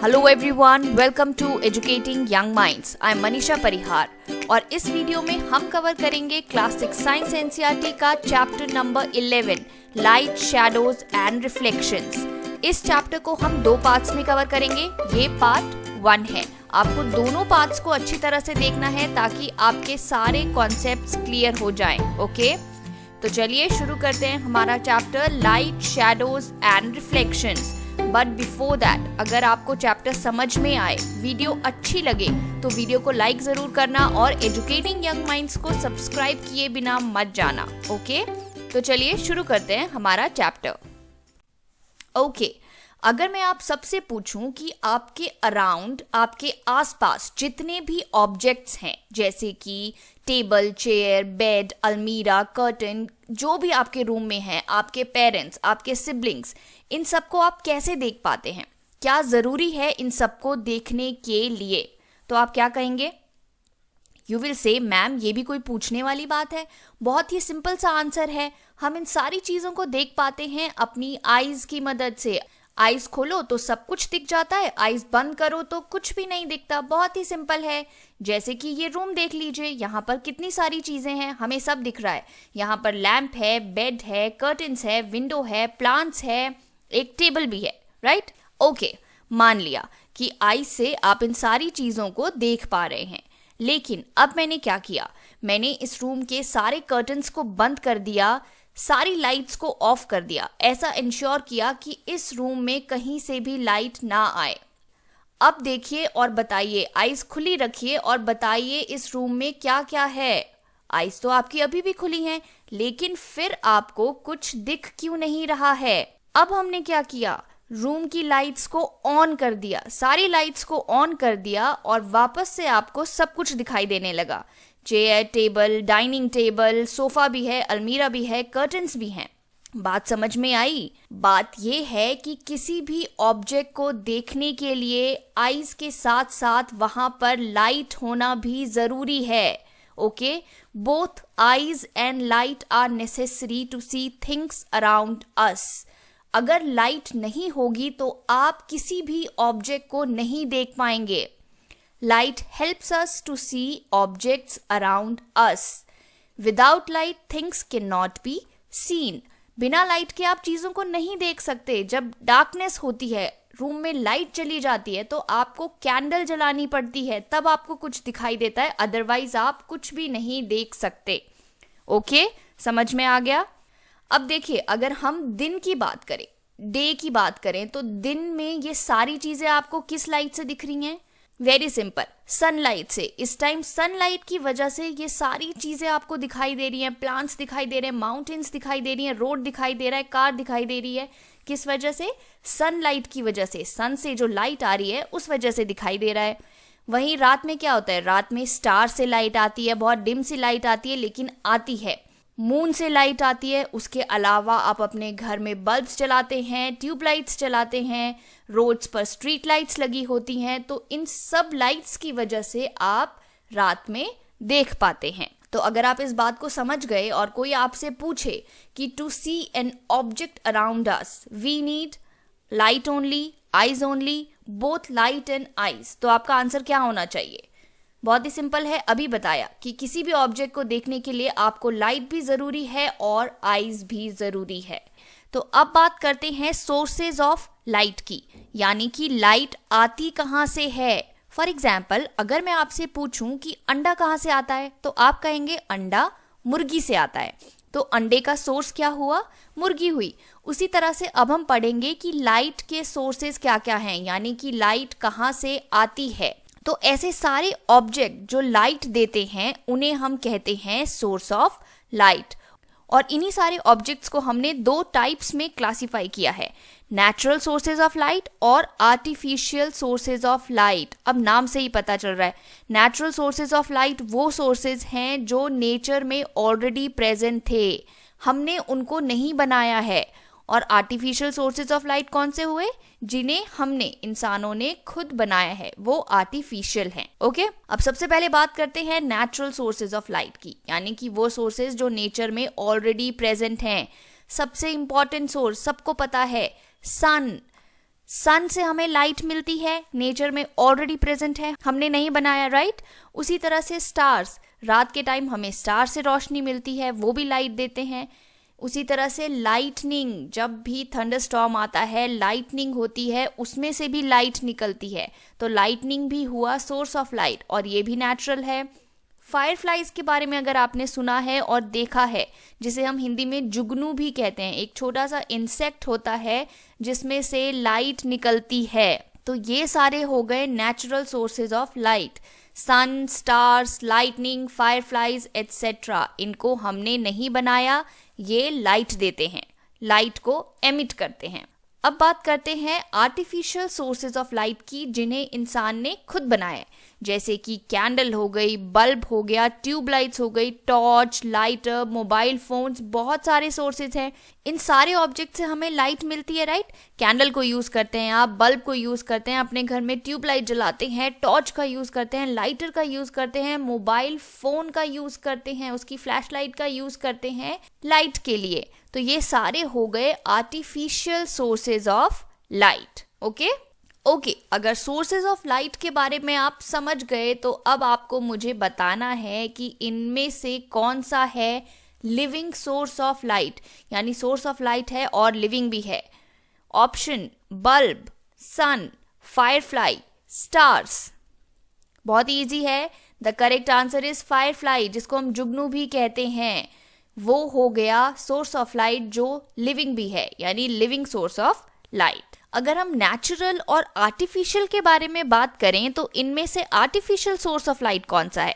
Hello everyone, welcome to educating young minds. I am Manisha Parihar और इस वीडियो में हम कवर करेंगे क्लास 6 साइंस एनसीईआरटी का chapter number 11 light, shadows and reflections. इस चैप्टर को हम दो पार्ट्स में कवर करेंगे। ये पार्ट 1 है। आपको दोनों पार्ट्स को अच्छी तरह से देखना है ताकि आपके सारे कॉन्सेप्ट्स क्लियर हो जाएं। ओके, तो चलिए शुरू करते हैं हमारा chapter light, shadows and reflections. But before that, अगर आपको चैप्टर समझ में आए, वीडियो अच्छी लगे तो वीडियो को लाइक जरूर करना और एजुकेटिंग यंग माइंड्स को सब्सक्राइब किए बिना मत जाना। ओके, तो चलिए शुरू करते हैं हमारा चैप्टर। ओके, अगर मैं आप सबसे पूछूं कि आपके अराउंड, आपके आसपास जितने भी ऑब्जेक्ट्स हैं, जैसे कि टेबल, चेयर, बेड, अलमीरा, कर्टन, जो भी आपके रूम में है, आपके पेरेंट्स, आपके सिबलिंग्स, इन सबको आप कैसे देख पाते हैं? क्या जरूरी है इन सबको देखने के लिए? तो आप क्या कहेंगे? यू विल से, मैम ये भी कोई पूछने वाली बात है? बहुत ही सिंपल सा आंसर है। हम इन सारी चीजों को देख पाते हैं अपनी आईज की मदद से। आईज खोलो तो सब कुछ दिख जाता है, आईज बंद करो तो कुछ भी नहीं दिखता। बहुत ही सिंपल है। जैसे कि ये रूम देख लीजिए, यहाँ पर कितनी सारी चीजें हैं, हमें सब दिख रहा है। यहाँ पर लैंप है, बेड है, कर्टन्स है, विंडो है, प्लांट्स है, एक टेबल भी है, राइट? ओके, मान लिया कि आई से आप इन सारी चीजों को देख पा रहे हैं। लेकिन अब मैंने क्या किया? मैंने इस रूम के सारे कर्टन्स को बंद कर दिया, सारी लाइट्स को ऑफ कर दिया। ऐसा इंश्योर किया कि इस रूम में कहीं से भी लाइट ना आए। अब देखिए और बताइए, आइज खुली रखिए और बताइए इस रूम में क्या क्या है। आइज तो आपकी अभी भी खुली हैं, लेकिन फिर आपको कुछ दिख क्यों नहीं रहा है? अब हमने क्या किया? रूम की लाइट्स को ऑन कर दिया, सारी लाइट्स को ऑन कर दिया और वापस से आपको सब कुछ दिखाई देने लगा। Chair, table, dining table, sofa भी है, अलमीरा भी है, कर्टन्स भी हैं। बात समझ में आई? बात ये है कि किसी भी ऑब्जेक्ट को देखने के लिए आईज के साथ साथ वहां पर लाइट होना भी जरूरी है। Okay, both eyes and light are necessary to see things around us. अगर लाइट नहीं होगी तो आप किसी भी ऑब्जेक्ट को नहीं देख पाएंगे। Light helps us to see objects around us. Without light, things cannot be seen. बिना लाइट के आप चीजों को नहीं देख सकते। जब डार्कनेस होती है, रूम में लाइट चली जाती है, तो आपको कैंडल जलानी पड़ती है, तब आपको कुछ दिखाई देता है, अदरवाइज आप कुछ भी नहीं देख सकते। ओके, समझ में आ गया? अब देखिए, अगर हम दिन की बात करें, डे की बात करें, तो दिन में ये सारी चीजें आपको किस लाइट से दिख रही हैं? वेरी सिंपल, सनलाइट से। इस टाइम सनलाइट की वजह से ये सारी चीजें आपको दिखाई दे रही हैं। प्लांट्स दिखाई दे रहे हैं, माउंटेन्स दिखाई दे रही हैं, रोड दिखाई दे रहा है, कार दिखाई दे रही है। किस वजह से? सनलाइट की वजह से। सन से जो लाइट आ रही है उस वजह से दिखाई दे रहा है। वहीं रात में क्या होता है? रात में स्टार से लाइट आती है, बहुत डिम सी लाइट आती है, लेकिन आती है। मून से लाइट आती है। उसके अलावा आप अपने घर में बल्ब्स जलाते हैं, ट्यूबलाइट्स जलाते हैं, रोड्स पर स्ट्रीट लाइट्स लगी होती हैं। तो इन सब लाइट्स की वजह से आप रात में देख पाते हैं। तो अगर आप इस बात को समझ गए और कोई आपसे पूछे कि to see an object around us we need light only, eyes only, both light and eyes, तो आपका आंसर क्या होना चाहिए? बहुत ही सिंपल है, अभी बताया कि किसी भी ऑब्जेक्ट को देखने के लिए आपको लाइट भी जरूरी है और आईज भी जरूरी है। तो अब बात करते हैं सोर्सेज ऑफ लाइट की, यानी कि लाइट आती कहाँ से है। फॉर एग्जाम्पल, अगर मैं आपसे पूछूं कि अंडा कहाँ से आता है, तो आप कहेंगे अंडा मुर्गी से आता है। तो अंडे का सोर्स क्या हुआ? मुर्गी हुई। उसी तरह से अब हम पढ़ेंगे कि लाइट के सोर्सेज क्या क्या हैं, यानी कि लाइट कहाँ से आती है। तो ऐसे सारे ऑब्जेक्ट जो लाइट देते हैं उन्हें हम कहते हैं सोर्स ऑफ लाइट। और इन्हीं सारे ऑब्जेक्ट्स को हमने दो टाइप्स में क्लासिफाई किया है, नेचुरल सोर्सेज ऑफ लाइट और आर्टिफिशियल सोर्सेज ऑफ लाइट। अब नाम से ही पता चल रहा है, नेचुरल सोर्सेज ऑफ लाइट वो सोर्सेज हैं जो नेचर में ऑलरेडी प्रेजेंट थे, हमने उनको नहीं बनाया है। और आर्टिफिशियल सोर्सेज ऑफ लाइट कौन से हुए? जिन्हें हमने, इंसानों ने खुद बनाया है, वो आर्टिफिशियल हैं। ओके, अब सबसे पहले बात करते हैं नेचुरल सोर्सेज ऑफ लाइट की, यानी कि वो सोर्सेज जो नेचर में ऑलरेडी प्रेजेंट हैं। सबसे इंपॉर्टेंट सोर्स सबको पता है, सन। सन से हमें लाइट मिलती है, नेचर में ऑलरेडी प्रेजेंट है, हमने नहीं बनाया, राइट। उसी तरह से स्टार्स, रात के टाइम हमें स्टार से रोशनी मिलती है, वो भी लाइट देते हैं। उसी तरह से लाइटनिंग, जब भी थंडरस्टॉर्म आता है, लाइटनिंग होती है, उसमें से भी लाइट निकलती है, तो लाइटनिंग भी हुआ सोर्स ऑफ लाइट और ये भी नेचुरल है। फायरफ्लाइज के बारे में अगर आपने सुना है और देखा है, जिसे हम हिंदी में जुगनू भी कहते हैं, एक छोटा सा इंसेक्ट होता है जिसमें से लाइट निकलती है, तो ये सारे हो गए natural sources of light. Sun, stars, lightning, fireflies etcetera, इनको हमने नहीं बनाया, ये लाइट देते हैं, लाइट को एमिट करते हैं। अब बात करते हैं आर्टिफिशियल सोर्सेज ऑफ लाइट की, जिन्हें इंसान ने खुद बनाया, जैसे कि कैंडल हो गई, बल्ब हो गया, ट्यूबलाइट्स हो गई, टॉर्च, लाइटर, मोबाइल फोन्स, बहुत सारे सोर्सेज हैं। इन सारे ऑब्जेक्ट से हमें लाइट मिलती है, राइट। कैंडल को यूज करते हैं आप, बल्ब को यूज करते हैं, अपने घर में ट्यूबलाइट जलाते हैं, टॉर्च का यूज करते हैं, लाइटर का यूज करते हैं, मोबाइल फोन का यूज करते हैं, उसकी फ्लैश लाइट का यूज करते हैं लाइट के लिए। तो ये सारे हो गए artificial sources of light. Okay, अगर सोर्सेज ऑफ लाइट के बारे में आप समझ गए, तो अब आपको मुझे बताना है कि इनमें से कौन सा है लिविंग सोर्स ऑफ लाइट, यानी सोर्स ऑफ लाइट है और लिविंग भी है। ऑप्शन बल्ब, सन, फायरफ्लाई, स्टार्स। बहुत इजी है, the correct answer is Firefly, जिसको हम जुगनू भी कहते हैं। वो हो गया सोर्स ऑफ लाइट जो लिविंग भी है, यानी लिविंग सोर्स ऑफ लाइट। अगर हम नेचुरल और आर्टिफिशियल के बारे में बात करें, तो इनमें से आर्टिफिशियल सोर्स ऑफ लाइट कौन सा है?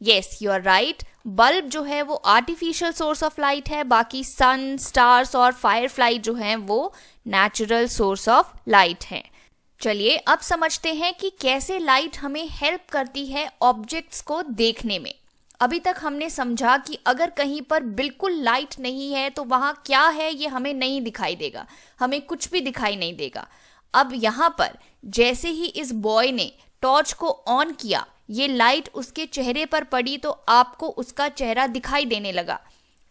Yes, you are right, bulb जो है वो आर्टिफिशियल सोर्स ऑफ लाइट है, बाकी सन, स्टार्स और फायरफ्लाई जो हैं वो नेचुरल सोर्स ऑफ लाइट हैं। चलिए अब समझते हैं कि कैसे लाइट हमें हेल्प करती है ऑब्जेक्ट्स को देखने में। अभी तक हमने समझा कि अगर कहीं पर बिल्कुल लाइट नहीं है तो वहाँ क्या है ये हमें नहीं दिखाई देगा, हमें कुछ भी दिखाई नहीं देगा। अब यहाँ पर जैसे ही इस बॉय ने टॉर्च को ऑन किया, ये लाइट उसके चेहरे पर पड़ी तो आपको उसका चेहरा दिखाई देने लगा,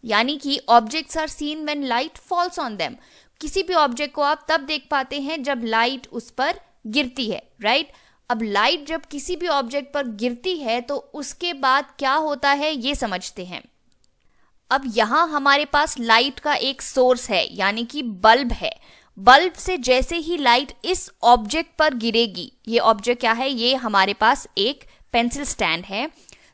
यानी कि objects are seen when light falls on them. किसी भी ऑब्जेक्ट को आप तब देख पाते हैं जब लाइट उस पर गिरती है, राइट। अब लाइट जब किसी भी ऑब्जेक्ट पर गिरती है तो उसके बाद क्या होता है ये समझते हैं। अब यहाँ हमारे पास लाइट का एक सोर्स है, यानी कि बल्ब है। बल्ब से जैसे ही लाइट इस ऑब्जेक्ट पर गिरेगी, ये ऑब्जेक्ट क्या है, ये हमारे पास एक पेंसिल स्टैंड है,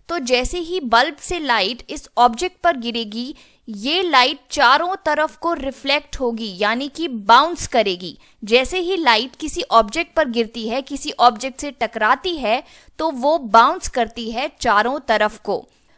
तो जैसे ही बल्ब से लाइट इस ऑब्जेक्ट पर गिरेगी, ये लाइट चारों तरफ को रिफ्लेक्ट होगी, यानी कि बाउंस करेगी। जैसे ही लाइट किसी ऑब्जेक्ट पर गिरती है, किसी ऑब्जेक्ट से टकराती है, तो वो बाउंस करती है चारों तरफ को।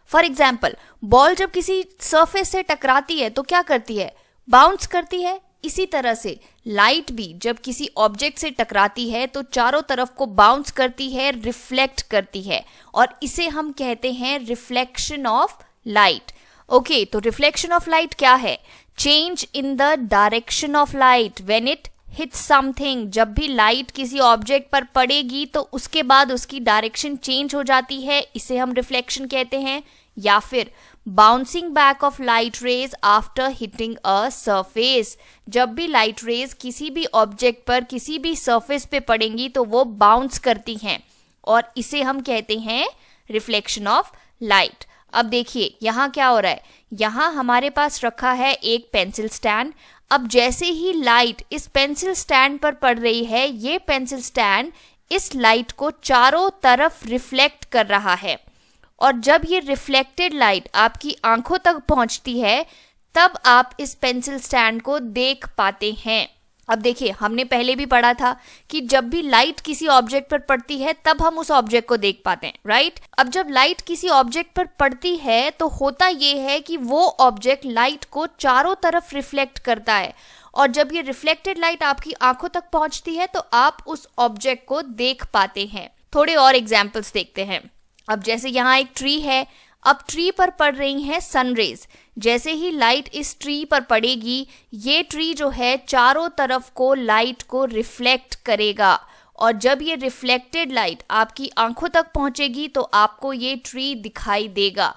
फॉर एग्जाम्पल, बॉल जब किसी सरफेस से टकराती है तो क्या करती है, बाउंस करती है। इसी तरह से लाइट भी जब किसी ऑब्जेक्ट से टकराती है तो चारों तरफ को बाउंस करती है, रिफ्लेक्ट करती है, और इसे हम कहते हैं रिफ्लेक्शन ऑफ लाइट। ओके, तो रिफ्लेक्शन ऑफ लाइट क्या है? Change in the direction of light when it hits something. जब भी लाइट किसी ऑब्जेक्ट पर पड़ेगी तो उसके बाद उसकी डायरेक्शन चेंज हो जाती है, इसे हम रिफ्लेक्शन कहते हैं। या फिर bouncing back of light rays after hitting a surface. जब भी लाइट रेज किसी भी ऑब्जेक्ट पर, किसी भी सरफेस पे पड़ेंगी तो वो बाउंस करती हैं, और इसे हम कहते हैं रिफ्लेक्शन ऑफ लाइट। अब देखिए यहाँ क्या हो रहा है, यहाँ हमारे पास रखा है एक पेंसिल स्टैंड। अब जैसे ही लाइट इस पेंसिल स्टैंड पर पड़ रही है, ये पेंसिल स्टैंड इस लाइट को चारों तरफ रिफ्लेक्ट कर रहा है, और जब ये रिफ्लेक्टेड लाइट आपकी आंखों तक पहुंचती है तब आप इस पेंसिल स्टैंड को देख पाते हैं। अब देखिए, हमने पहले भी पढ़ा था कि जब भी लाइट किसी ऑब्जेक्ट पर पड़ती है तब हम उस ऑब्जेक्ट को देख पाते हैं, राइट। अब जब लाइट किसी ऑब्जेक्ट पर पड़ती है तो होता ये है कि वो ऑब्जेक्ट लाइट को चारों तरफ रिफ्लेक्ट करता है, और जब ये रिफ्लेक्टेड लाइट आपकी आंखों तक पहुंचती है तो आप उस ऑब्जेक्ट को देख पाते हैं। थोड़े और एग्जाम्पल्स देखते हैं। अब जैसे यहाँ एक ट्री है, अब ट्री पर पड़ रही हैं सनरेज। जैसे ही लाइट इस ट्री पर पड़ेगी, ये ट्री जो है चारों तरफ को लाइट को रिफ्लेक्ट करेगा, और जब ये रिफ्लेक्टेड लाइट आपकी आंखों तक पहुंचेगी तो आपको ये ट्री दिखाई देगा।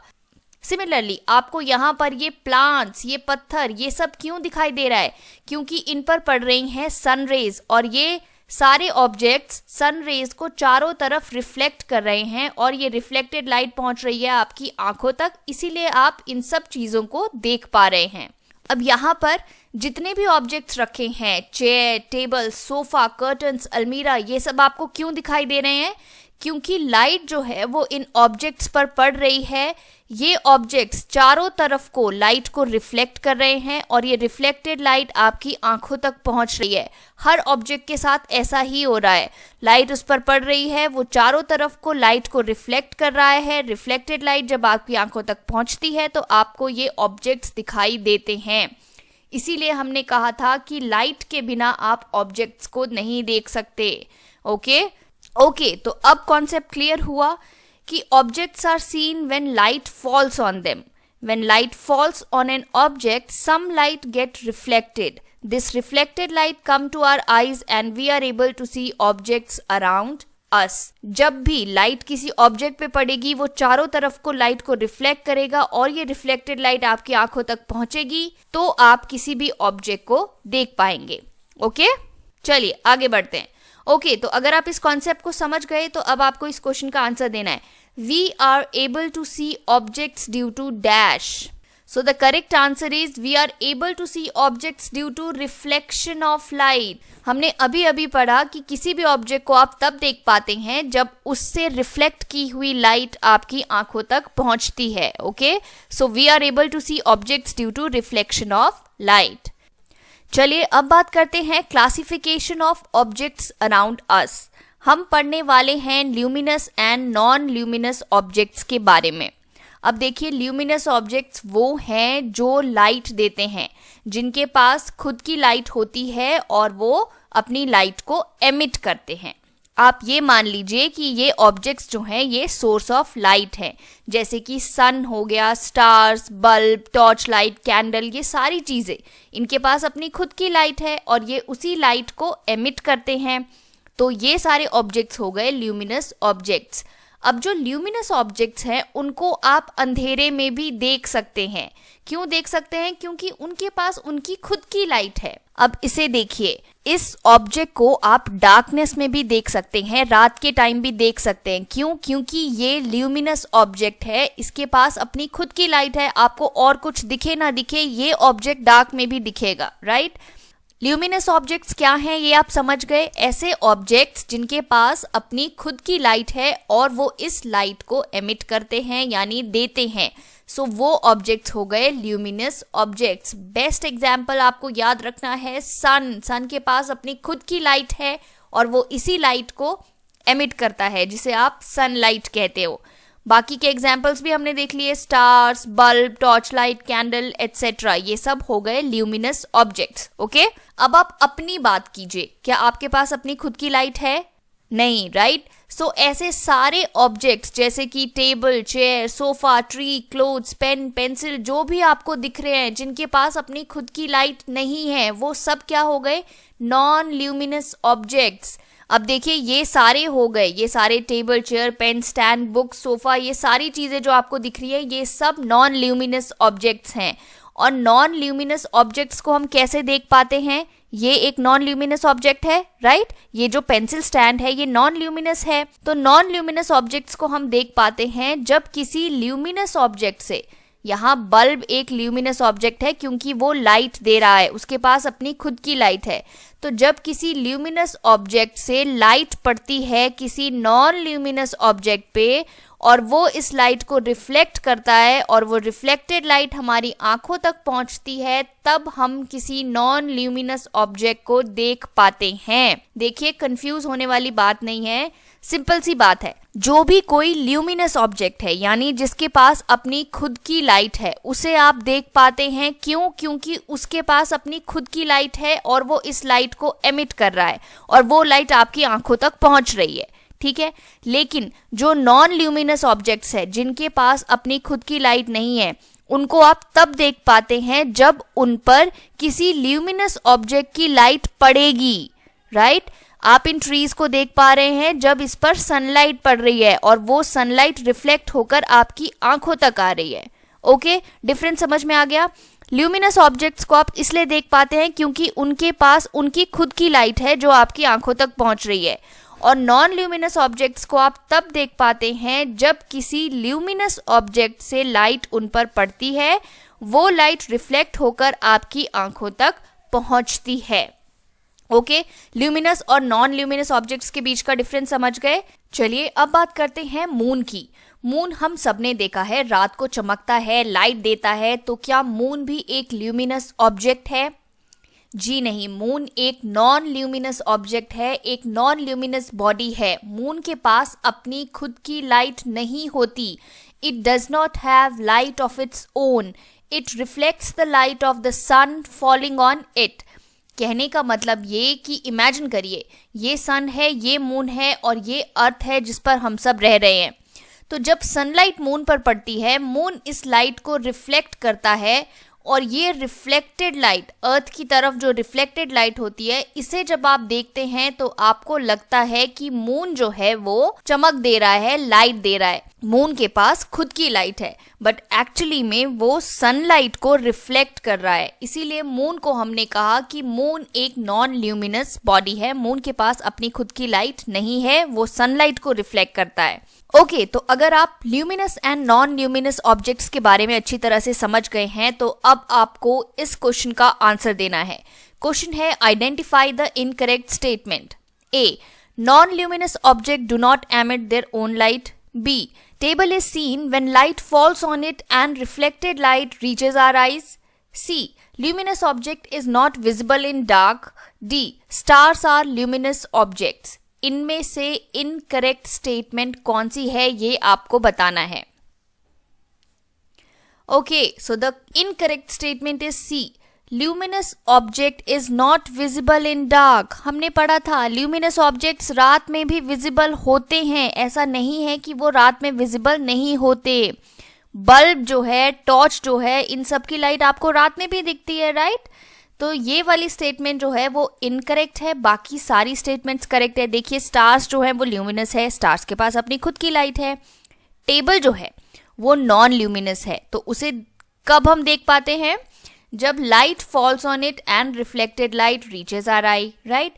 सिमिलरली आपको यहाँ पर ये प्लांट्स, ये पत्थर, ये सब क्यों दिखाई दे रहा है? क्योंकि इन पर पड़ रही हैं सन रेज और ये सारे ऑब्जेक्ट्स सन रेज को चारों तरफ रिफ्लेक्ट कर रहे हैं और ये रिफ्लेक्टेड लाइट पहुंच रही है आपकी आंखों तक, इसीलिए आप इन सब चीजों को देख पा रहे हैं। अब यहाँ पर जितने भी ऑब्जेक्ट्स रखे हैं, चेयर, टेबल, सोफा, कर्टन्स, अलमीरा, ये सब आपको क्यों दिखाई दे रहे हैं? क्योंकि लाइट जो है वो इन ऑब्जेक्ट्स पर पड़ रही है। ये ऑब्जेक्ट्स चारों तरफ को लाइट को रिफ्लेक्ट कर रहे हैं और ये रिफ्लेक्टेड लाइट आपकी आंखों तक पहुंच रही है। हर ऑब्जेक्ट के साथ ऐसा ही हो रहा है, लाइट उस पर पड़ रही है, वो चारों तरफ को लाइट को रिफ्लेक्ट कर रहा है। रिफ्लेक्टेड लाइट जब आपकी आंखों तक पहुंचती है तो आपको ये ऑब्जेक्ट्स दिखाई देते हैं। इसीलिए हमने कहा था कि लाइट के बिना आप ऑब्जेक्ट्स को नहीं देख सकते। ओके, तो अब कॉन्सेप्ट क्लियर हुआ कि objects are seen when light falls on them. When light falls on an object, some light get reflected. This reflected light come to our eyes and we are able to see objects around us. जब भी light किसी object पे पड़ेगी वो चारों तरफ को light को रिफ्लेक्ट करेगा और ये रिफ्लेक्टेड लाइट आपकी आंखों तक पहुंचेगी तो आप किसी भी ऑब्जेक्ट को देख पाएंगे। ओके, चलिए आगे बढ़ते हैं। ओके, तो अगर आप इस कॉन्सेप्ट को समझ गए तो अब आपको इस क्वेश्चन का आंसर देना है। We are able to see objects due to dash. So the correct answer is we are able to see objects due to reflection of light. हमने अभी अभी पढ़ा कि किसी भी ऑब्जेक्ट को आप तब देख पाते हैं जब उससे रिफ्लेक्ट की हुई लाइट आपकी आंखों तक पहुंचती है। Okay, so we are able to see objects due to reflection of light. चलिए अब बात करते हैं classification of objects around us. हम पढ़ने वाले हैं luminous and non luminous objects के बारे में। अब देखिए, ल्यूमिनस ऑब्जेक्ट्स वो हैं जो लाइट देते हैं, जिनके पास खुद की लाइट होती है और वो अपनी लाइट को एमिट करते हैं। आप ये मान लीजिए कि ये ऑब्जेक्ट्स जो हैं ये सोर्स ऑफ लाइट है, जैसे कि सन हो गया, stars, bulb, torch light, candle, ये सारी चीज़ें इनके पास अपनी खुद की लाइट है और ये उसी लाइट को एमिट करते हैं। तो ये सारे ऑब्जेक्ट्स हो गए ल्यूमिनस ऑब्जेक्ट्स। अब जो ल्यूमिनस ऑब्जेक्ट्स हैं उनको आप अंधेरे में भी देख सकते हैं। क्यों देख सकते हैं? क्योंकि उनके पास उनकी खुद की लाइट है। अब इसे देखिए, इस ऑब्जेक्ट को आप डार्कनेस में भी देख सकते हैं, रात के टाइम भी देख सकते हैं। क्यों? क्योंकि ये ल्यूमिनस ऑब्जेक्ट है, इसके पास अपनी खुद की लाइट है। आपको और कुछ दिखे ना दिखे, ये ऑब्जेक्ट डार्क में भी दिखेगा, राइट? ल्यूमिनस ऑब्जेक्ट्स क्या हैं ये आप समझ गए। ऐसे ऑब्जेक्ट्स जिनके पास अपनी खुद की लाइट है और वो इस लाइट को एमिट करते हैं यानी देते हैं। सो वो ऑब्जेक्ट्स हो गए ल्यूमिनस ऑब्जेक्ट्स। बेस्ट एग्जाम्पल आपको याद रखना है सन। सन के पास अपनी खुद की लाइट है और वो इसी लाइट को एमिट करता है, जिसे आप सनलाइट कहते हो। बाकी के एग्जाम्पल्स भी हमने देख लिए, stars, bulb, torch light, candle etcetera, ये सब हो गए ल्यूमिनस ऑब्जेक्ट्स। ओके, अब आप अपनी बात कीजिए, क्या आपके पास अपनी खुद की लाइट है? नहीं, राइट? सो ऐसे सारे ऑब्जेक्ट्स जैसे कि table, chair, sofa, tree, clothes, pen, pencil, जो भी आपको दिख रहे हैं जिनके पास अपनी खुद की लाइट नहीं है, वो सब क्या हो गए? Non luminous objects. अब देखिए, ये सारे हो गए, ये सारे table, chair, pen, stand, book, sofa, ये सारी चीज़ें जो आपको दिख रही है ये सब नॉन ल्यूमिनस ऑब्जेक्ट्स हैं। और नॉन ल्यूमिनस ऑब्जेक्ट्स को हम कैसे देख पाते हैं? ये एक नॉन ल्यूमिनस ऑब्जेक्ट है, राइट? ये जो पेंसिल स्टैंड है ये नॉन ल्यूमिनस है। तो नॉन ल्यूमिनस ऑब्जेक्ट्स को हम देख पाते हैं जब किसी ल्यूमिनस ऑब्जेक्ट से, यहाँ बल्ब एक ल्यूमिनस ऑब्जेक्ट है क्योंकि वो लाइट दे रहा है, उसके पास अपनी खुद की लाइट है। तो जब किसी ल्यूमिनस ऑब्जेक्ट से लाइट पड़ती है किसी नॉन ल्यूमिनस ऑब्जेक्ट पे और वो इस लाइट को रिफ्लेक्ट करता है और वो रिफ्लेक्टेड लाइट हमारी आंखों तक पहुंचती है, तब हम किसी नॉन ल्यूमिनस ऑब्जेक्ट को देख पाते हैं। देखिए, कंफ्यूज होने वाली बात नहीं है, सिंपल सी बात है। जो भी कोई ल्यूमिनस ऑब्जेक्ट है यानी जिसके पास अपनी खुद की लाइट है उसे आप देख पाते हैं। क्यों? क्योंकि उसके पास अपनी खुद की लाइट है और वो इस लाइट को एमिट कर रहा है और वो लाइट आपकी आंखों तक पहुंच रही है, ठीक है? लेकिन जो नॉन ल्यूमिनस ऑब्जेक्ट्स है जिनके पास अपनी खुद की लाइट नहीं है, उनको आप तब देख पाते हैं जब उन पर किसी ल्यूमिनस ऑब्जेक्ट की लाइट पड़ेगी, राइट? आप इन ट्रीज को देख पा रहे हैं जब इस पर सनलाइट पड़ रही है और वो सनलाइट रिफ्लेक्ट होकर आपकी आंखों तक आ रही है। ओके, डिफरेंस समझ में आ गया। ल्यूमिनस ऑब्जेक्ट्स को आप इसलिए देख पाते हैं क्योंकि उनके पास उनकी खुद की लाइट है जो आपकी आंखों तक पहुंच रही है, और नॉन ल्यूमिनस ऑब्जेक्ट्स को आप तब देख पाते हैं जब किसी ल्यूमिनस ऑब्जेक्ट से लाइट उन पर पड़ती है, वो लाइट रिफ्लेक्ट होकर आपकी आंखों तक पहुंचती है। ओके, ल्यूमिनस और नॉन ल्यूमिनस ऑब्जेक्ट्स के बीच का डिफरेंस समझ गए। चलिए अब बात करते हैं मून की। मून हम सबने देखा है, रात को चमकता है, लाइट देता है, तो क्या मून भी एक ल्यूमिनस ऑब्जेक्ट है? जी नहीं, मून एक नॉन ल्यूमिनस ऑब्जेक्ट है, एक नॉन ल्यूमिनस बॉडी है। मून के पास अपनी खुद की लाइट नहीं होती। It does not have light of its own, it reflects the light of the sun falling on it. कहने का मतलब ये कि इमेजिन करिए, ये सन है, ये मून है और ये अर्थ है जिस पर हम सब रह रहे हैं। तो जब सनलाइट मून पर पड़ती है, मून इस लाइट को रिफ्लेक्ट करता है, और ये रिफ्लेक्टेड लाइट, अर्थ की तरफ जो रिफ्लेक्टेड लाइट होती है, इसे जब आप देखते हैं तो आपको लगता है कि मून जो है वो चमक दे रहा है, लाइट दे रहा है, मून के पास खुद की लाइट है, बट एक्चुअली में वो सनलाइट को रिफ्लेक्ट कर रहा है। इसीलिए मून को हमने कहा कि मून एक नॉन ल्यूमिनस बॉडी है, मून के पास अपनी खुद की लाइट नहीं है, वो सनलाइट को रिफ्लेक्ट करता है। ओके, तो अगर आप luminous and non luminous objects के बारे में अच्छी तरह से समझ गए हैं, तो अब आपको इस क्वेश्चन का आंसर देना है। क्वेश्चन है, identify the incorrect statement. A, non luminous object do not emit their own light. B, table is seen when light falls on it and reflected light reaches our eyes. C, luminous object is not visible in dark. D, stars are luminous objects. इनमें से incorrect statement कौन सी है ये आपको बताना है। Okay, so the incorrect statement is C, luminous object is not visible in dark. हमने पढ़ा था ल्यूमिनस ऑब्जेक्ट्स रात में भी विजिबल होते हैं, ऐसा नहीं है कि वो रात में विजिबल नहीं होते। बल्ब जो है, टॉर्च जो है, इन सब की लाइट आपको रात में भी दिखती है, राइट? तो ये वाली स्टेटमेंट जो है वो इनकरेक्ट है, बाकी सारी स्टेटमेंट्स करेक्ट है। देखिए, स्टार्स जो है वो ल्यूमिनस है, स्टार्स के पास अपनी खुद की लाइट है। टेबल जो है वो नॉन ल्यूमिनस है, तो उसे कब हम देख पाते हैं? जब light falls on it and reflected light reaches our eye, right?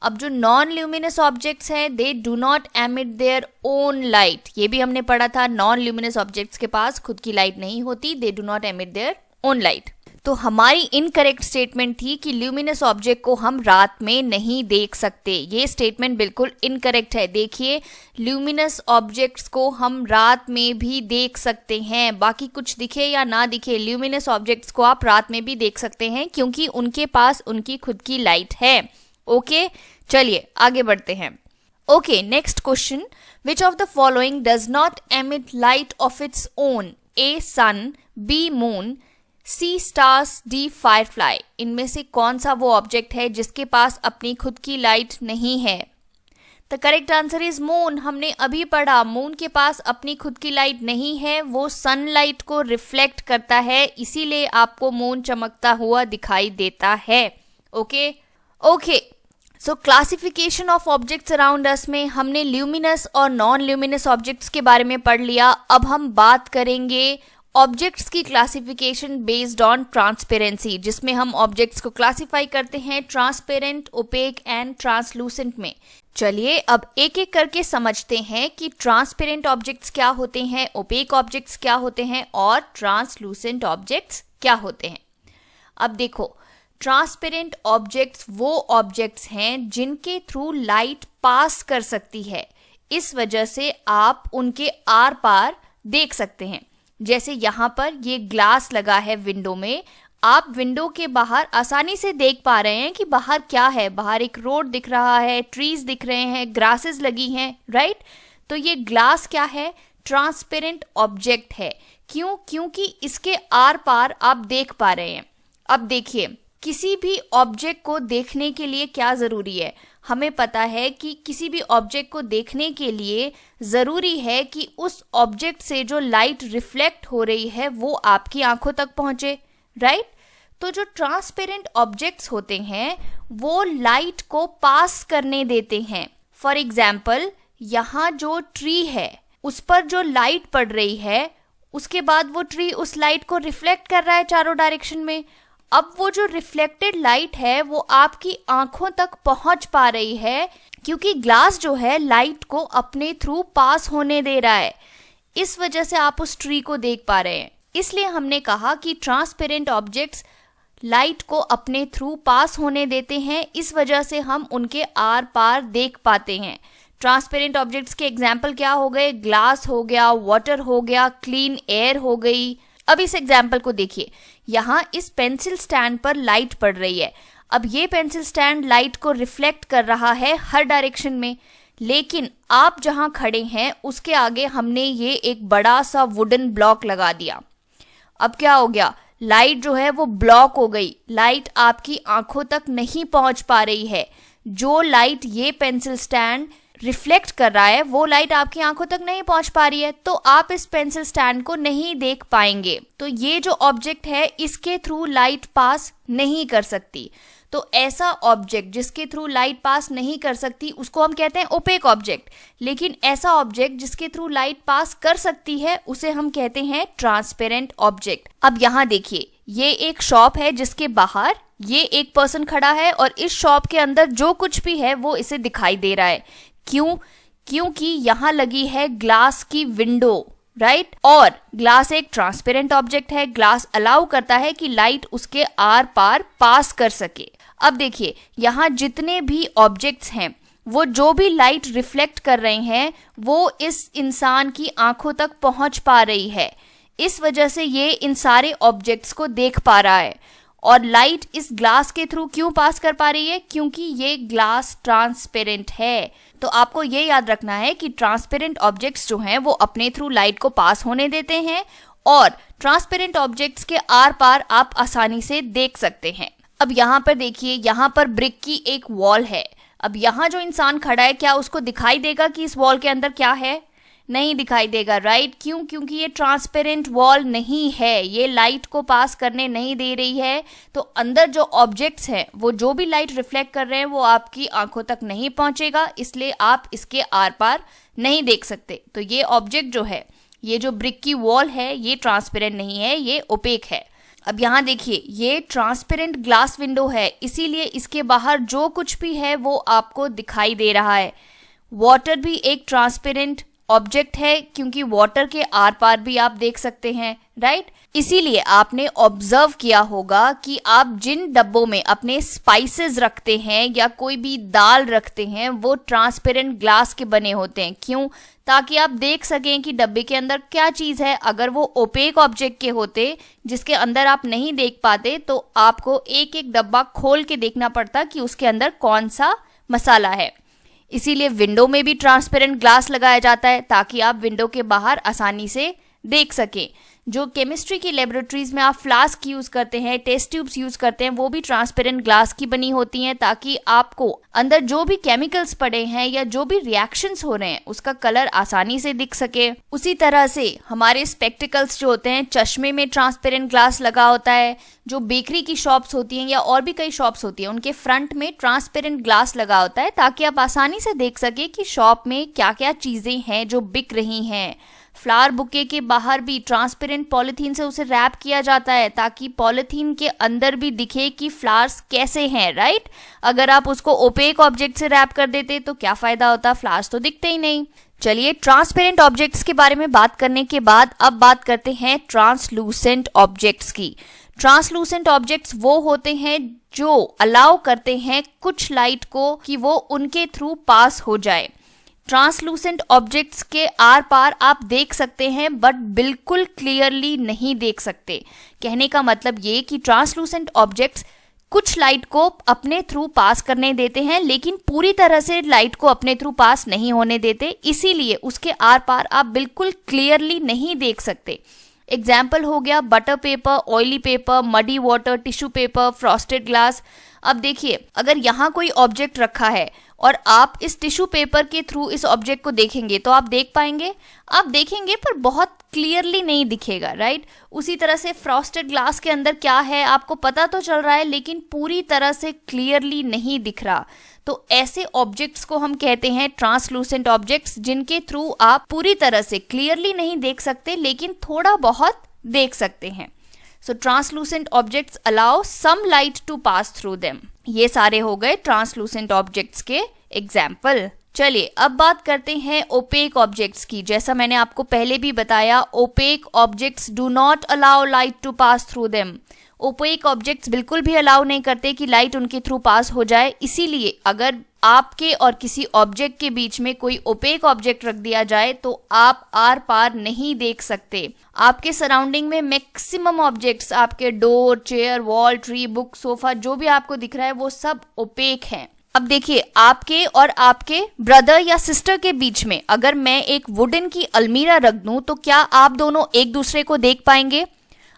अब जो नॉन ल्यूमिनस ऑब्जेक्ट्स हैं, they do not emit their own light. ये भी हमने पढ़ा था, नॉन ल्यूमिनस ऑब्जेक्ट्स के पास खुद की लाइट नहीं होती, दे do not emit their own light. तो हमारी इनकरेक्ट स्टेटमेंट थी कि ल्यूमिनस ऑब्जेक्ट को हम रात में नहीं देख सकते। ये स्टेटमेंट बिल्कुल इनकरेक्ट है। देखिए, ल्यूमिनस ऑब्जेक्ट्स को हम रात में भी देख सकते हैं, बाकी कुछ दिखे या ना दिखे, ल्यूमिनस ऑब्जेक्ट्स को आप रात में भी देख सकते हैं क्योंकि उनके पास उनकी खुद की लाइट है। ओके, चलिए आगे बढ़ते हैं। Okay, next question, which of the following does not emit light of its own? A, sun, B, moon, C, stars, D, firefly. इनमें से कौन सा वो ऑब्जेक्ट है जिसके पास अपनी खुद की लाइट नहीं है? The correct answer is moon. हमने अभी पढ़ा, मून के पास अपनी खुद की लाइट नहीं है, वो सनलाइट को रिफ्लेक्ट करता है, इसीलिए आपको मून चमकता हुआ दिखाई देता है। Okay okay, so classification of objects around अस में हमने ल्यूमिनस और नॉन ल्यूमिनस ऑब्जेक्ट्स के बारे में पढ़ लिया। अब हम बात करेंगे ऑब्जेक्ट्स की क्लासिफिकेशन बेस्ड ऑन ट्रांसपेरेंसी, जिसमें हम ऑब्जेक्ट्स को क्लासिफाई करते हैं ट्रांसपेरेंट, ओपेक एंड ट्रांसलूसेंट में। चलिए अब एक एक करके समझते हैं कि ट्रांसपेरेंट ऑब्जेक्ट्स क्या होते हैं, ओपेक ऑब्जेक्ट्स क्या होते हैं और ट्रांसलूसेंट ऑब्जेक्ट्स क्या होते हैं। अब देखो, ट्रांसपेरेंट ऑब्जेक्ट्स वो ऑब्जेक्ट्स हैं जिनके थ्रू लाइट पास कर सकती है, इस वजह से आप उनके आर पार देख सकते हैं। जैसे यहाँ पर ये ग्लास लगा है विंडो में, आप विंडो के बाहर आसानी से देख पा रहे हैं कि बाहर क्या है। बाहर एक रोड दिख रहा है, ट्रीज दिख रहे हैं, ग्रासेस लगी हैं, राइट? तो ये ग्लास क्या है? ट्रांसपेरेंट ऑब्जेक्ट है। क्यों? क्योंकि इसके आर पार आप देख पा रहे हैं। अब देखिए, किसी भी ऑब्जेक्ट को देखने के लिए क्या ज़रूरी है? हमें पता है कि किसी भी ऑब्जेक्ट को देखने के लिए ज़रूरी है कि उस ऑब्जेक्ट से जो लाइट रिफ्लेक्ट हो रही है वो आपकी आंखों तक पहुंचे, राइट? तो जो ट्रांसपेरेंट ऑब्जेक्ट्स होते हैं वो लाइट को पास करने देते हैं। फॉर एग्जाम्पल, यहाँ जो ट्री है उस पर जो लाइट पड़ रही है उसके बाद वो ट्री उस लाइट को रिफ्लेक्ट कर रहा है चारों डायरेक्शन में। अब वो जो रिफ्लेक्टेड लाइट है वो आपकी आंखों तक पहुंच पा रही है, क्योंकि ग्लास जो है लाइट को अपने थ्रू पास होने दे रहा है। इस वजह से आप उस ट्री को देख पा रहे हैं। इसलिए हमने कहा कि ट्रांसपेरेंट ऑब्जेक्ट्स लाइट को अपने थ्रू पास होने देते हैं, इस वजह से हम उनके आर पार देख पाते हैं। ट्रांसपेरेंट ऑब्जेक्ट्स के एग्जाम्पल क्या हो गए? ग्लास हो गया, वाटर हो गया, क्लीन एयर हो गई। अब इस एग्जाम्पल को देखिए, यहाँ इस पेंसिल स्टैंड पर लाइट पड़ रही है। अब ये पेंसिल स्टैंड लाइट को रिफ्लेक्ट कर रहा है हर डायरेक्शन में, लेकिन आप जहाँ खड़े हैं उसके आगे हमने ये एक बड़ा सा वुडन ब्लॉक लगा दिया। अब क्या हो गया? लाइट जो है वो ब्लॉक हो गई, लाइट आपकी आंखों तक नहीं पहुंच पा रही है। जो लाइट ये पेंसिल स्टैंड रिफ्लेक्ट कर रहा है वो लाइट आपकी आंखों तक नहीं पहुंच पा रही है, तो आप इस पेंसिल स्टैंड को नहीं देख पाएंगे। तो ये जो ऑब्जेक्ट है इसके थ्रू लाइट पास नहीं कर सकती। तो ऐसा ऑब्जेक्ट जिसके थ्रू लाइट पास नहीं कर सकती उसको हम कहते हैं ओपेक ऑब्जेक्ट। लेकिन ऐसा ऑब्जेक्ट जिसके थ्रू लाइट पास कर सकती है उसे हम कहते हैं ट्रांसपेरेंट ऑब्जेक्ट। अब यहाँ देखिए, ये एक शॉप है जिसके बाहर ये एक पर्सन खड़ा है और इस शॉप के अंदर जो कुछ भी है वो इसे दिखाई दे रहा है। क्यों? क्योंकि यहाँ लगी है ग्लास की विंडो, राइट? और ग्लास एक ट्रांसपेरेंट ऑब्जेक्ट है, ग्लास अलाउ करता है कि लाइट उसके आर पार पास कर सके। अब देखिए, यहाँ जितने भी ऑब्जेक्ट्स हैं वो जो भी लाइट रिफ्लेक्ट कर रहे हैं वो इस इंसान की आंखों तक पहुंच पा रही है। इस वजह से ये इन सारे ऑब्जेक्ट्स को देख पा रहा है। और लाइट इस ग्लास के थ्रू क्यों पास कर पा रही है? क्योंकि ये ग्लास ट्रांसपेरेंट है। तो आपको ये याद रखना है कि ट्रांसपेरेंट ऑब्जेक्ट्स जो हैं वो अपने थ्रू लाइट को पास होने देते हैं और ट्रांसपेरेंट ऑब्जेक्ट्स के आर पार आप आसानी से देख सकते हैं। अब यहाँ पर देखिए, यहाँ पर ब्रिक की एक वॉल है। अब यहाँ जो इंसान खड़ा है क्या उसको दिखाई देगा कि इस वॉल के अंदर क्या है? नहीं दिखाई देगा, राइट? क्यों? क्योंकि ये ट्रांसपेरेंट वॉल नहीं है, ये लाइट को पास करने नहीं दे रही है। तो अंदर जो ऑब्जेक्ट्स हैं वो जो भी लाइट रिफ्लेक्ट कर रहे हैं वो आपकी आंखों तक नहीं पहुंचेगा, इसलिए आप इसके आर पार नहीं देख सकते। तो ये ऑब्जेक्ट जो है, ये जो ब्रिक की वॉल है, ये ट्रांसपेरेंट नहीं है, ये ओपेक है। अब यहाँ देखिए, ये ट्रांसपेरेंट ग्लास विंडो है, इसीलिए इसके बाहर जो कुछ भी है वो आपको दिखाई दे रहा है। वाटर भी एक ट्रांसपेरेंट ऑब्जेक्ट है क्योंकि वाटर के आर पार भी आप देख सकते हैं, राइट? इसीलिए आपने ऑब्जर्व किया होगा कि आप जिन डब्बों में अपने स्पाइसेस रखते हैं या कोई भी दाल रखते हैं वो ट्रांसपेरेंट ग्लास के बने होते हैं। क्यों? ताकि आप देख सकें कि डब्बे के अंदर क्या चीज़ है। अगर वो ओपेक ऑब्जेक्ट के होते जिसके अंदर आप नहीं देख पाते तो आपको एक एक डब्बा खोल के देखना पड़ता कि उसके अंदर कौन सा मसाला है। इसीलिए विंडो में भी ट्रांसपेरेंट ग्लास लगाया जाता है ताकि आप विंडो के बाहर आसानी से देख सकें। जो केमिस्ट्री की लेबोरेटरीज में आप फ्लास्क यूज़ करते हैं, टेस्ट ट्यूब्स यूज़ करते हैं, वो भी ट्रांसपेरेंट ग्लास की बनी होती हैं ताकि आपको अंदर जो भी केमिकल्स पड़े हैं या जो भी रिएक्शंस हो रहे हैं उसका कलर आसानी से दिख सके। उसी तरह से हमारे स्पेक्टिकल्स जो होते हैं, चश्मे में ट्रांसपेरेंट ग्लास लगा होता है। जो बेकरी की शॉप्स होती हैं या और भी कई शॉप्स होती हैं उनके फ्रंट में ट्रांसपेरेंट ग्लास लगा होता है ताकि आप आसानी से देख सके कि शॉप में क्या क्या चीज़ें हैं जो बिक रही हैं। फ्लावर बुके के बाहर भी ट्रांसपेरेंट पॉलीथीन से उसे रैप किया जाता है ताकि पॉलीथीन के अंदर भी दिखे कि फ्लावर्स कैसे हैं, राइट? अगर आप उसको ओपेक ऑब्जेक्ट से रैप कर देते तो क्या फ़ायदा होता? फ्लावर्स तो दिखते ही नहीं। चलिए, ट्रांसपेरेंट ऑब्जेक्ट्स के बारे में बात करने के बाद अब बात करते हैं ट्रांसलूसेंट ऑब्जेक्ट्स की। ट्रांसलूसेंट ऑब्जेक्ट्स वो होते हैं जो अलाउ करते हैं कुछ लाइट को कि वो उनके थ्रू पास हो जाए। ट्रांसलूसेंट ऑब्जेक्ट्स के आर पार आप देख सकते हैं बट बिल्कुल क्लियरली नहीं देख सकते। कहने का मतलब ये कि ट्रांसलूसेंट ऑब्जेक्ट्स कुछ लाइट को अपने थ्रू पास करने देते हैं लेकिन पूरी तरह से लाइट को अपने थ्रू पास नहीं होने देते, इसीलिए उसके आर पार आप बिल्कुल क्लियरली नहीं देख सकते। एग्जाम्पल हो गया butter paper, oily paper, muddy water, tissue paper, frosted glass. अब देखिए, अगर यहाँ कोई ऑब्जेक्ट रखा है और आप इस टिश्यू पेपर के थ्रू इस ऑब्जेक्ट को देखेंगे तो आप देख पाएंगे, आप देखेंगे पर बहुत क्लियरली नहीं दिखेगा, राइट। उसी तरह से फ्रॉस्टेड ग्लास के अंदर क्या है आपको पता तो चल रहा है लेकिन पूरी तरह से क्लियरली नहीं दिख रहा। तो ऐसे ऑब्जेक्ट्स को हम कहते हैं ट्रांसलूसेंट ऑब्जेक्ट्स, जिनके थ्रू आप पूरी तरह से क्लियरली नहीं देख सकते लेकिन थोड़ा बहुत देख सकते हैं। So translucent objects allow some light to pass through them. ये सारे हो गए ट्रांसलूसेंट ऑब्जेक्ट्स के एग्जाम्पल। चलिए अब बात करते हैं ओपेक ऑब्जेक्ट्स की। जैसा मैंने आपको पहले भी बताया, opaque objects do not allow light to pass through them. Opaque objects बिल्कुल भी अलाउ नहीं करते कि लाइट उनके थ्रू पास हो जाए। इसीलिए अगर आपके और किसी ऑब्जेक्ट के बीच में कोई ओपेक ऑब्जेक्ट रख दिया जाए तो आप आर पार नहीं देख सकते। आपके सराउंडिंग में मैक्सिमम ऑब्जेक्ट्स, आपके door, chair, wall, tree, book, sofa, जो भी आपको दिख रहा है वो सब ओपेक हैं। अब देखिए, आपके और आपके ब्रदर या सिस्टर के बीच में अगर मैं एक वुडन की अलमीरा रख दूं तो क्या आप दोनों एक दूसरे को देख पाएंगे?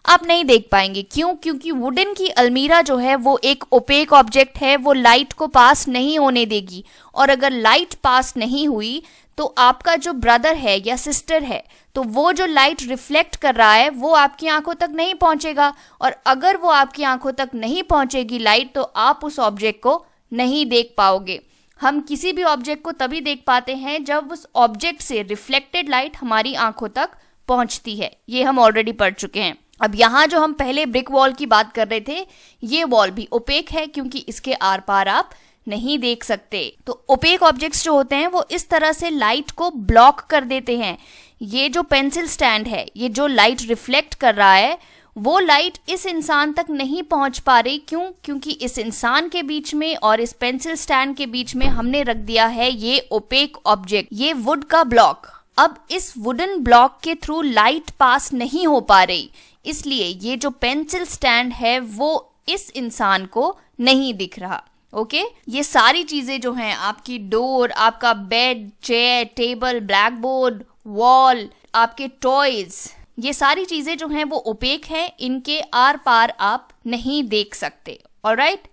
आप नहीं देख पाएंगे। क्यों? क्योंकि वुडन की अलमीरा जो है वो एक ओपेक ऑब्जेक्ट है, वो लाइट को पास नहीं होने देगी। और अगर लाइट पास नहीं हुई तो आपका जो ब्रदर है या सिस्टर है तो वो जो लाइट रिफ्लेक्ट कर रहा है वो आपकी आंखों तक नहीं पहुंचेगा। और अगर वो आपकी आंखों तक नहीं पहुंचेगी लाइट तो आप उस ऑब्जेक्ट को नहीं देख पाओगे। हम किसी भी ऑब्जेक्ट को तभी देख पाते हैं जब उस ऑब्जेक्ट से रिफ्लेक्टेड लाइट हमारी आंखों तक पहुंचती है। ये हम ऑलरेडी पढ़ चुके हैं। अब यहाँ जो हम पहले ब्रिक वॉल की बात कर रहे थे, ये वॉल भी ओपेक है क्योंकि इसके आर पार आप नहीं देख सकते। तो ओपेक ऑब्जेक्ट्स जो होते हैं वो इस तरह से लाइट को ब्लॉक कर देते हैं। ये जो पेंसिल स्टैंड है, ये जो लाइट रिफ्लेक्ट कर रहा है वो लाइट इस इंसान तक नहीं पहुंच पा रही। क्यों? क्योंकि इस इंसान के बीच में और इस पेंसिल स्टैंड के बीच में हमने रख दिया है ये ओपेक ऑब्जेक्ट, ये वुड का ब्लॉक। अब इस वुडन ब्लॉक के थ्रू लाइट पास नहीं हो पा रही, इसलिए ये जो पेंसिल स्टैंड है वो इस इंसान को नहीं दिख रहा। ओके, ये सारी चीजें जो हैं, आपकी डोर, आपका bed, chair, table, black board, wall, आपके टॉयज, ये सारी चीजें जो हैं वो ओपेक हैं, इनके आर पार आप नहीं देख सकते। ऑलराइट,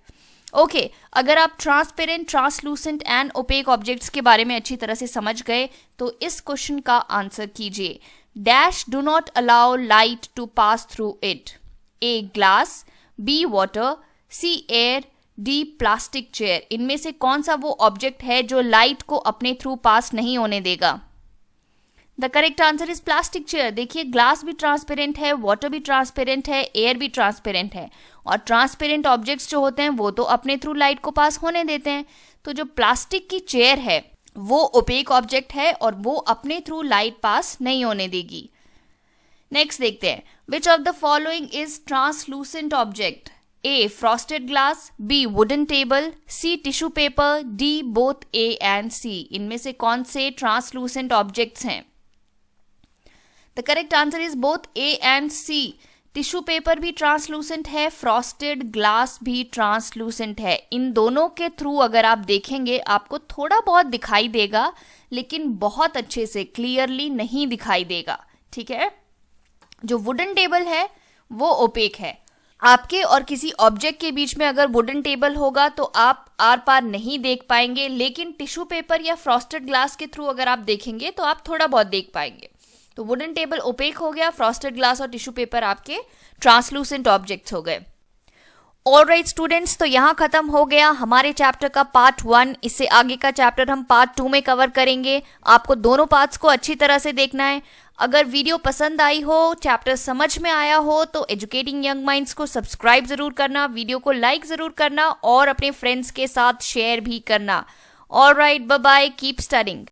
ओके, अगर आप transparent, translucent and opaque objects के बारे में अच्छी तरह से समझ गए तो इस क्वेश्चन का आंसर कीजिए। Dash do not allow light to pass through it. A glass, B water, C air, D plastic chair. इनमें से कौन सा वो ऑब्जेक्ट है जो लाइट को अपने थ्रू पास नहीं होने देगा? The correct answer is plastic chair. देखिए, ग्लास भी ट्रांसपेरेंट है, वाटर भी ट्रांसपेरेंट है, एयर भी ट्रांसपेरेंट है, और ट्रांसपेरेंट ऑब्जेक्ट्स जो होते हैं वो तो अपने थ्रू लाइट को पास होने देते हैं। तो जो प्लास्टिक की चेयर है वो ओपेक ऑब्जेक्ट है और वो अपने थ्रू लाइट पास नहीं होने देगी। नेक्स्ट देखते हैं, which of the following is translucent object? A frosted glass, B wooden table, C tissue paper, D both A and C. इनमें से कौन से ट्रांसलूसेंट ऑब्जेक्ट्स हैं? The correct answer is both A and C. Tissue paper भी translucent है, frosted glass भी translucent है। इन दोनों के थ्रू अगर आप देखेंगे आपको थोड़ा बहुत दिखाई देगा लेकिन बहुत अच्छे से क्लियरली नहीं दिखाई देगा। ठीक है, जो वुडन टेबल है वो ओपेक है। आपके और किसी ऑब्जेक्ट के बीच में अगर वुडन टेबल होगा तो आप आर पार नहीं देख पाएंगे, लेकिन टिश्यू पेपर या फ्रॉस्टेड ग्लास के थ्रू अगर आप देखेंगे तो आप थोड़ा बहुत देख पाएंगे। तो वुडन टेबल ओपेक हो गया, फ्रॉस्टेड ग्लास और टिश्यू पेपर आपके ट्रांसलूसेंट ऑब्जेक्ट्स हो गए। ऑलराइट स्टूडेंट्स, तो यहाँ खत्म हो गया हमारे चैप्टर का पार्ट 1। इससे आगे का चैप्टर हम पार्ट 2 में कवर करेंगे। आपको दोनों पार्ट्स को अच्छी तरह से देखना है। अगर वीडियो पसंद आई हो, चैप्टर समझ में आया हो तो एजुकेटिंग यंग माइंड्स को सब्सक्राइब जरूर करना, वीडियो को लाइक जरूर करना और अपने फ्रेंड्स के साथ शेयर भी करना। Alright, bye bye, keep studying.